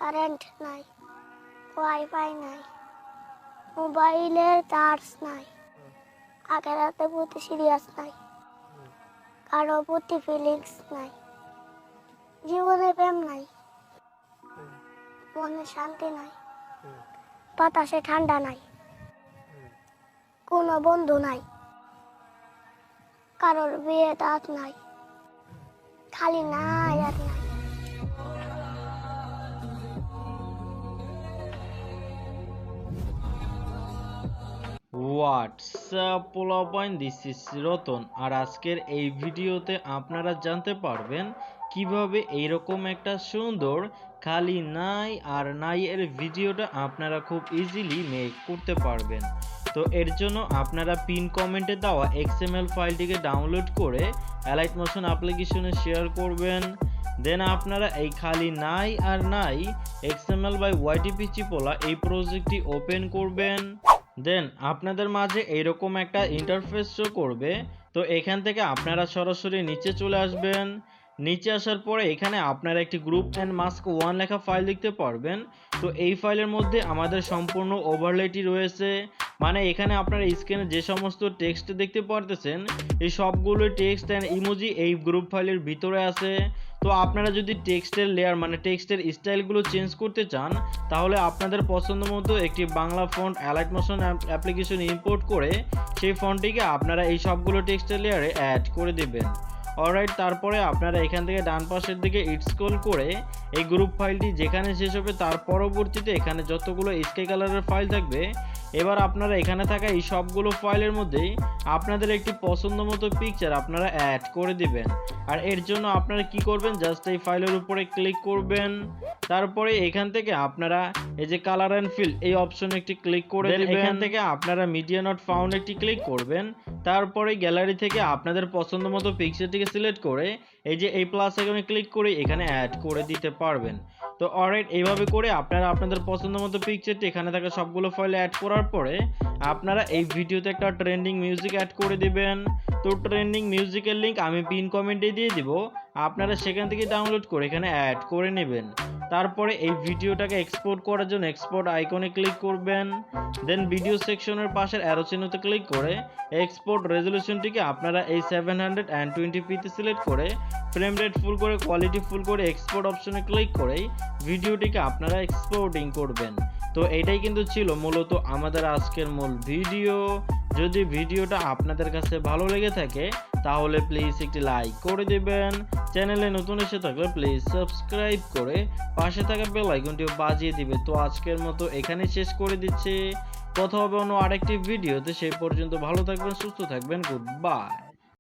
Current নাই, wifi নাই, মোবাইলের চার্জ নাই, আখেরাতের প্রতি সিরিয়াস নাই, কারো প্রতি ফিলিংস নাই, জীবনে প্রেম নাই, মনে শান্তি নাই, বাতাসে ঠান্ডা নাই, কোনো বন্ধু নাই, কারোর বিয়ে দাঁত নাই, খালি নাই আর নাই। হোয়াটসঅ্যাপ পোলাপাইন, দিস ইজ রতন। আর আজকের এই ভিডিওতে আপনারা জানতে পারবেন কিভাবে এইরকম একটা সুন্দর খালি নাই আর নাই এর ভিডিওটা আপনারা খুব ইজিলি মেক করতে পারবেন। তো এর জন্য আপনারা পিন কমেন্টে দেওয়া XML ফাইলটিকে ডাউনলোড করে অ্যালাইট মোশন অ্যাপ্লিকেশনে শেয়ার করবেন। দেন আপনারা এই খালি নাই আর নাই XML বাই পিচি পোলা এই প্রজেক্টটি ওপেন করবেন। দেন আপনাদের মাঝে এইরকম একটা ইন্টারফেস শো করবে। তো এখান থেকে আপনারা সরাসরি নিচে চলে আসবেন। নিচে আসার পরে এখানে আপনারা একটি গ্রুপ অ্যান্ড মাস্ক 1 লেখা ফাইল দেখতে পারবেন। তো এই ফাইলের মধ্যে আমাদের সম্পূর্ণ ওভারলেটি রয়েছে, মানে এখানে আপনারা স্ক্রিনে যে সমস্ত টেক্সট দেখতে পারতেছেন এই সবগুলো টেক্সট অ্যান্ড ইমোজি এই গ্রুপ ফাইলের ভিতরে আছে। তো আপনারা যদি টেক্সটের লেয়ার মানে টেক্সটের স্টাইলগুলো চেঞ্জ করতে চান তাহলে আপনাদের পছন্দ মতো একটি Bangla font allied motion application import করে সেই ফন্টটিকে আপনারা এই সবগুলো টেক্সটের লেয়ারে অ্যাড করে দেবেন। অলরাইট, তারপরে আপনারা এখান থেকে ডান পাশের দিকে স্ক্রল করে এই গ্রুপ ফাইলটি যেখানে শেষ হবে তার পরবর্তীতে এখানে যতগুলো স্কাই কালারের ফাইল থাকবে এবার আপনারা এখানে থাকা এই সবগুলো ফাইলের মধ্যেই আপনাদের একটি পছন্দ মতো পিকচার আপনারা অ্যাড করে দিবেন। আর এর জন্য আপনারা কি করবেন, জাস্ট এই ফাইলের উপরে ক্লিক করবেন। তারপরে এখান থেকে আপনারা এই যে কালার অ্যান্ড ফিল এই অপশনে একটি ক্লিক করে দিবেন। এখান থেকে আপনারা মিডিয়া নট ফাউন্ড একটি ক্লিক করবেন। তারপরে গ্যালারি থেকে আপনাদের পছন্দ মতো পিকচারটিকে সিলেক্ট করে এই যে এই প্লাস আইকনে ক্লিক করে এখানে অ্যাড করে দিতে পারবেন। তো অলরাইট, এইভাবে করে আপনারা আপনাদের পছন্দ মতো পিকচারটি এখানে থাকা সবগুলো ফাইলে অ্যাড করার পরে আপনারা এই ভিডিওতে একটা ট্রেন্ডিং মিউজিক অ্যাড করে দিবেন। তো ট্রেন্ডিং মিউজিকের লিঙ্ক আমি পিন কমেন্টে দিয়ে দিব, আপনারা সেখান থেকে ডাউনলোড করে এখানে অ্যাড করে নেবেন। তারপরে এই ভিডিওটাকে এক্সপোর্ট করার জন্য এক্সপোর্ট আইকনে ক্লিক করবেন। দেন ভিডিও সেকশনের পাশের অ্যারো চিহ্নতে ক্লিক করে এক্সপোর্ট রেজলিউশনটিকে আপনারা এই 720p তে সিলেক্ট করে ফ্রেম রেট ফুল করে কোয়ালিটি ফুল করে এক্সপোর্ট অপশনে ক্লিক করেই ভিডিওটিকে আপনারা এক্সপোর্টিং করবেন। তো এটাই কিন্তু ছিল মূলত আমাদের আজকের মূল ভিডিও। যদি ভিডিওটা আপনাদের কাছে ভালো লেগে থাকে তাহলে প্লিজ একটি লাইক করে দিবেন। চ্যানেলে নতুন এসে থাকলে প্লিজ সাবস্ক্রাইব করে পাশে থাকা বেল আইকনটিও বাজিয়ে দিবে। তো আজকের মতো এখানেই শেষ করে দিচ্ছি, কথা হবে অন্য আরেকটি ভিডিওতে। সেই পর্যন্ত ভালো থাকবেন, সুস্থ থাকবেন, গুড বাই।